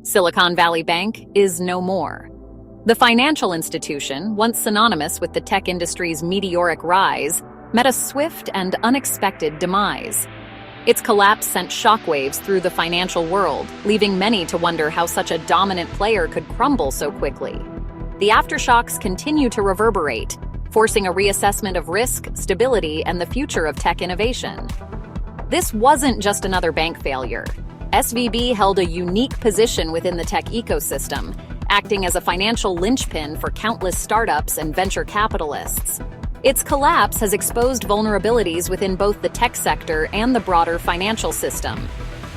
Silicon Valley Bank is no more. The financial institution, once synonymous with the tech industry's meteoric rise, met a swift and unexpected demise. Its collapse sent shockwaves through the financial world, leaving many to wonder how such a dominant player could crumble so quickly. The aftershocks continue to reverberate, forcing a reassessment of risk, stability, and the future of tech innovation. This wasn't just another bank failure. SVB held a unique position within the tech ecosystem, acting as a financial linchpin for countless startups and venture capitalists. Its collapse has exposed vulnerabilities within both the tech sector and the broader financial system.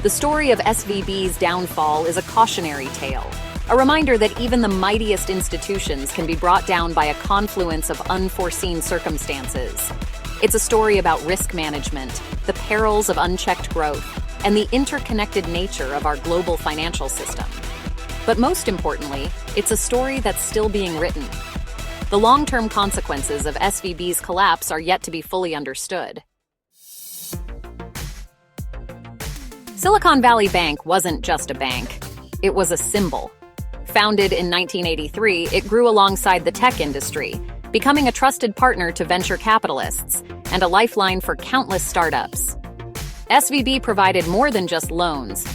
The story of SVB's downfall is a cautionary tale, a reminder that even the mightiest institutions can be brought down by a confluence of unforeseen circumstances. It's a story about risk management, the perils of unchecked growth, and the interconnected nature of our global financial system. But most importantly, it's a story that's still being written. The long-term consequences of SVB's collapse are yet to be fully understood. Silicon Valley Bank wasn't just a bank, it was a symbol. Founded in 1983, it grew alongside the tech industry, becoming a trusted partner to venture capitalists and a lifeline for countless startups. SVB provided more than just loans.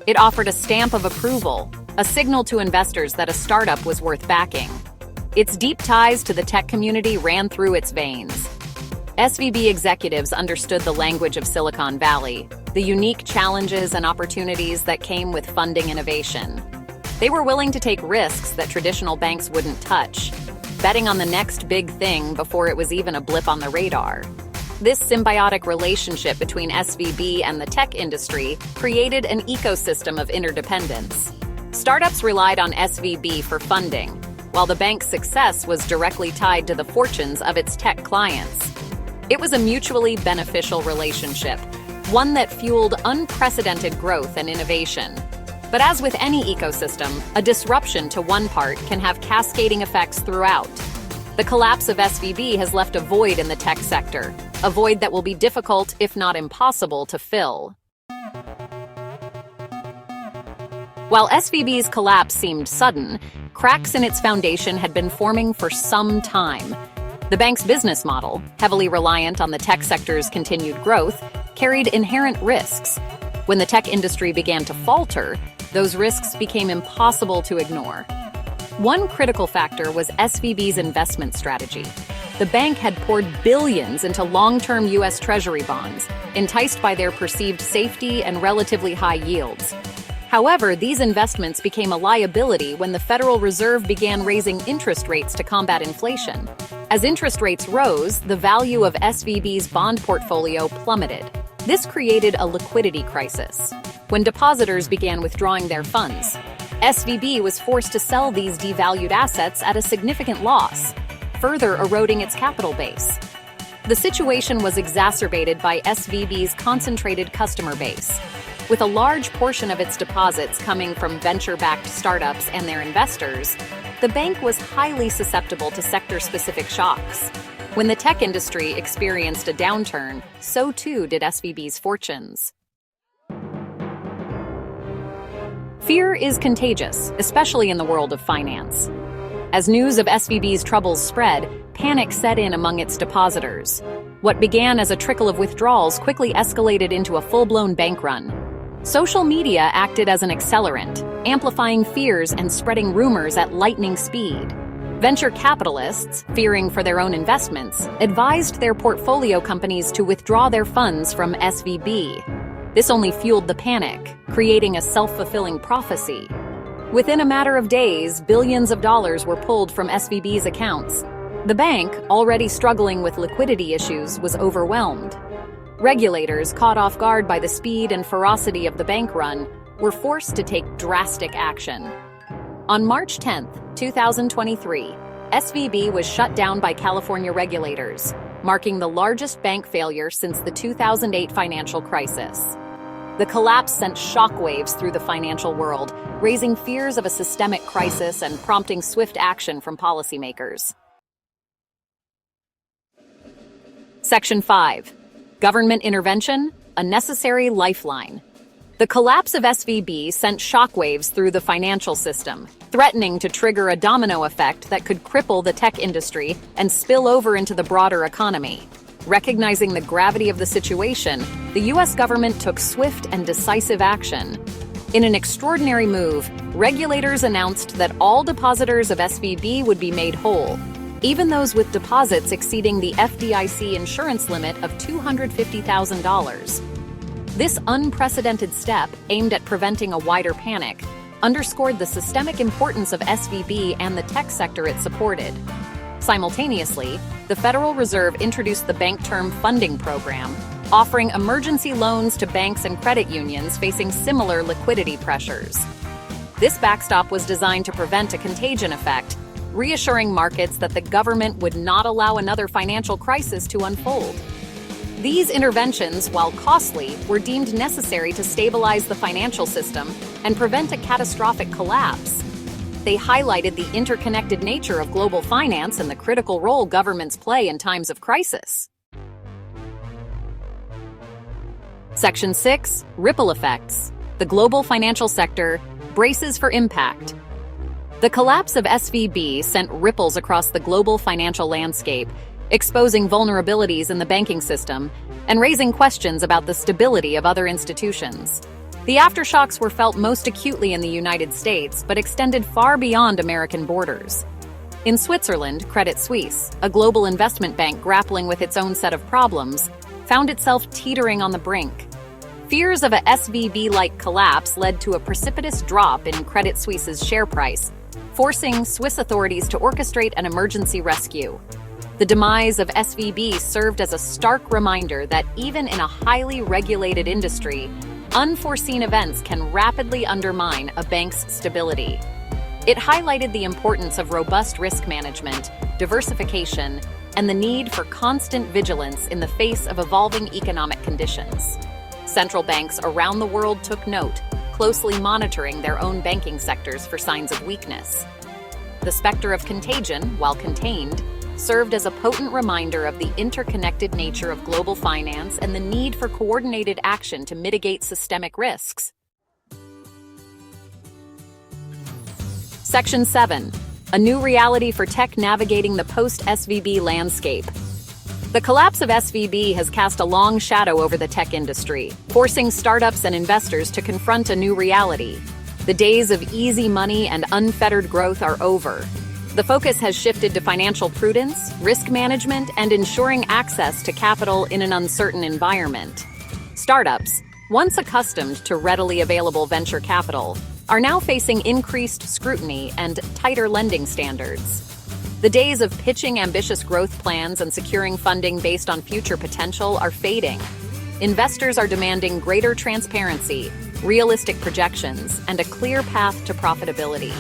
It offered a stamp of approval, a signal to investors that a startup was worth backing. Its deep ties to the tech community ran through its veins. SVB executives understood the language of Silicon Valley, the unique challenges and opportunities that came with funding innovation. They were willing to take risks that traditional banks wouldn't touch, betting on the next big thing before it was even a blip on the radar. This symbiotic relationship between SVB and the tech industry created an ecosystem of interdependence. Startups relied on SVB for funding, while the bank's success was directly tied to the fortunes of its tech clients. It was a mutually beneficial relationship, one that fueled unprecedented growth and innovation. But as with any ecosystem, a disruption to one part can have cascading effects throughout. The collapse of SVB has left a void in the tech sector, a void that will be difficult, if not impossible, to fill. While SVB's collapse seemed sudden, cracks in its foundation had been forming for some time. The bank's business model, heavily reliant on the tech sector's continued growth, carried inherent risks. When the tech industry began to falter, those risks became impossible to ignore. One critical factor was SVB's investment strategy. The bank had poured billions into long-term U.S. Treasury bonds, enticed by their perceived safety and relatively high yields. However, these investments became a liability when the Federal Reserve began raising interest rates to combat inflation. As interest rates rose, the value of SVB's bond portfolio plummeted. This created a liquidity crisis. When depositors began withdrawing their funds, SVB was forced to sell these devalued assets at a significant loss, further eroding its capital base. The situation was exacerbated by SVB's concentrated customer base. With a large portion of its deposits coming from venture-backed startups and their investors, the bank was highly susceptible to sector-specific shocks. When the tech industry experienced a downturn, so too did SVB's fortunes. Fear is contagious, especially in the world of finance. As news of SVB's troubles spread, panic set in among its depositors. What began as a trickle of withdrawals quickly escalated into a full-blown bank run. Social media acted as an accelerant, amplifying fears and spreading rumors at lightning speed. Venture capitalists, fearing for their own investments, advised their portfolio companies to withdraw their funds from SVB. This only fueled the panic, creating a self-fulfilling prophecy. Within a matter of days, billions of dollars were pulled from SVB's accounts. The bank, already struggling with liquidity issues, was overwhelmed. Regulators, caught off guard by the speed and ferocity of the bank run, were forced to take drastic action. On March 10, 2023, SVB was shut down by California regulators, marking the largest bank failure since the 2008 financial crisis. The collapse sent shockwaves through the financial world, raising fears of a systemic crisis and prompting swift action from policymakers. Section 5. Government intervention, a necessary lifeline. The collapse of SVB sent shockwaves through the financial system, threatening to trigger a domino effect that could cripple the tech industry and spill over into the broader economy. Recognizing the gravity of the situation, the U.S. government took swift and decisive action. In an extraordinary move, regulators announced that all depositors of SVB would be made whole, even those with deposits exceeding the FDIC insurance limit of $250,000. This unprecedented step, aimed at preventing a wider panic, underscored the systemic importance of SVB and the tech sector it supported. Simultaneously, the Federal Reserve introduced the Bank Term Funding Program, offering emergency loans to banks and credit unions facing similar liquidity pressures. This backstop was designed to prevent a contagion effect, reassuring markets that the government would not allow another financial crisis to unfold. These interventions, while costly, were deemed necessary to stabilize the financial system and prevent a catastrophic collapse. They highlighted the interconnected nature of global finance and the critical role governments play in times of crisis. Section 6. Ripple Effects. The global financial sector braces for impact. The collapse of SVB sent ripples across the global financial landscape, exposing vulnerabilities in the banking system and raising questions about the stability of other institutions. The aftershocks were felt most acutely in the United States, but extended far beyond American borders. In Switzerland, Credit Suisse, a global investment bank grappling with its own set of problems, found itself teetering on the brink. Fears of a SVB-like collapse led to a precipitous drop in Credit Suisse's share price, forcing Swiss authorities to orchestrate an emergency rescue. The demise of SVB served as a stark reminder that even in a highly regulated industry, unforeseen events can rapidly undermine a bank's stability. It highlighted the importance of robust risk management, diversification, and the need for constant vigilance in the face of evolving economic conditions. Central banks around the world took note, closely monitoring their own banking sectors for signs of weakness. The specter of contagion, while contained, served as a potent reminder of the interconnected nature of global finance and the need for coordinated action to mitigate systemic risks. Section 7. A new reality for tech navigating the post-SVB landscape. The collapse of SVB has cast a long shadow over the tech industry, forcing startups and investors to confront a new reality. The days of easy money and unfettered growth are over. The focus has shifted to financial prudence, risk management, and ensuring access to capital in an uncertain environment. Startups, once accustomed to readily available venture capital, are now facing increased scrutiny and tighter lending standards. The days of pitching ambitious growth plans and securing funding based on future potential are fading. Investors are demanding greater transparency, realistic projections, and a clear path to profitability.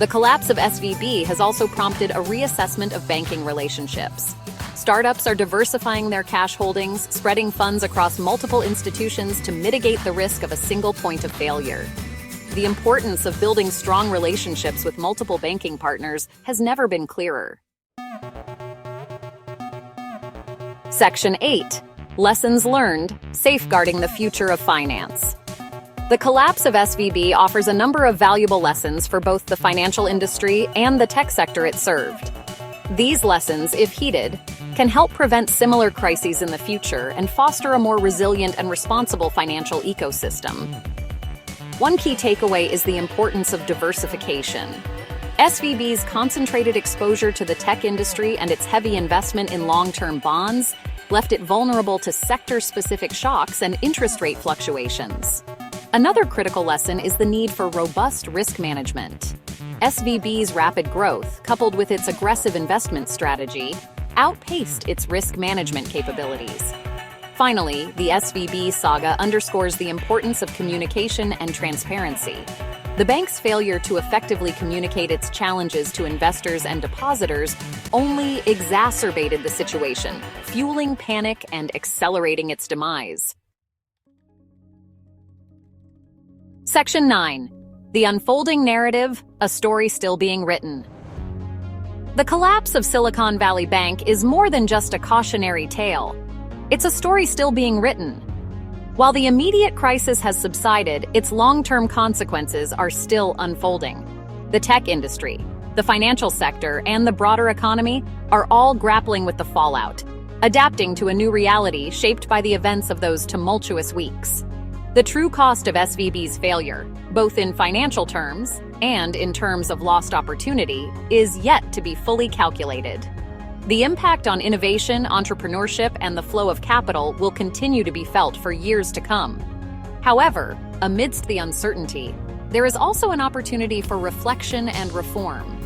The collapse of SVB has also prompted a reassessment of banking relationships. Startups are diversifying their cash holdings, spreading funds across multiple institutions to mitigate the risk of a single point of failure. The importance of building strong relationships with multiple banking partners has never been clearer. Section 8. Lessons learned, safeguarding the future of finance. The collapse of SVB offers a number of valuable lessons for both the financial industry and the tech sector it served. These lessons, if heeded, can help prevent similar crises in the future and foster a more resilient and responsible financial ecosystem. One key takeaway is the importance of diversification. SVB's concentrated exposure to the tech industry and its heavy investment in long-term bonds left it vulnerable to sector-specific shocks and interest rate fluctuations. Another critical lesson is the need for robust risk management. SVB's rapid growth, coupled with its aggressive investment strategy, outpaced its risk management capabilities. Finally, the SVB saga underscores the importance of communication and transparency. The bank's failure to effectively communicate its challenges to investors and depositors only exacerbated the situation, fueling panic and accelerating its demise. Section 9. The unfolding narrative, a story still being written. The collapse of Silicon Valley Bank is more than just a cautionary tale. It's a story still being written. While the immediate crisis has subsided, its long-term consequences are still unfolding. The tech industry, the financial sector, and the broader economy are all grappling with the fallout, adapting to a new reality shaped by the events of those tumultuous weeks. The true cost of SVB's failure, both in financial terms and in terms of lost opportunity, is yet to be fully calculated. The impact on innovation, entrepreneurship, and the flow of capital will continue to be felt for years to come. However, amidst the uncertainty, there is also an opportunity for reflection and reform.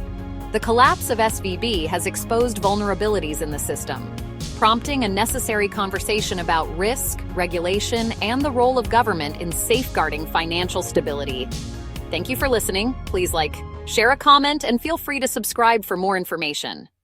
The collapse of SVB has exposed vulnerabilities in the system, prompting a necessary conversation about risk, regulation, and the role of government in safeguarding financial stability. Thank you for listening. Please share a comment, and feel free to subscribe for more information.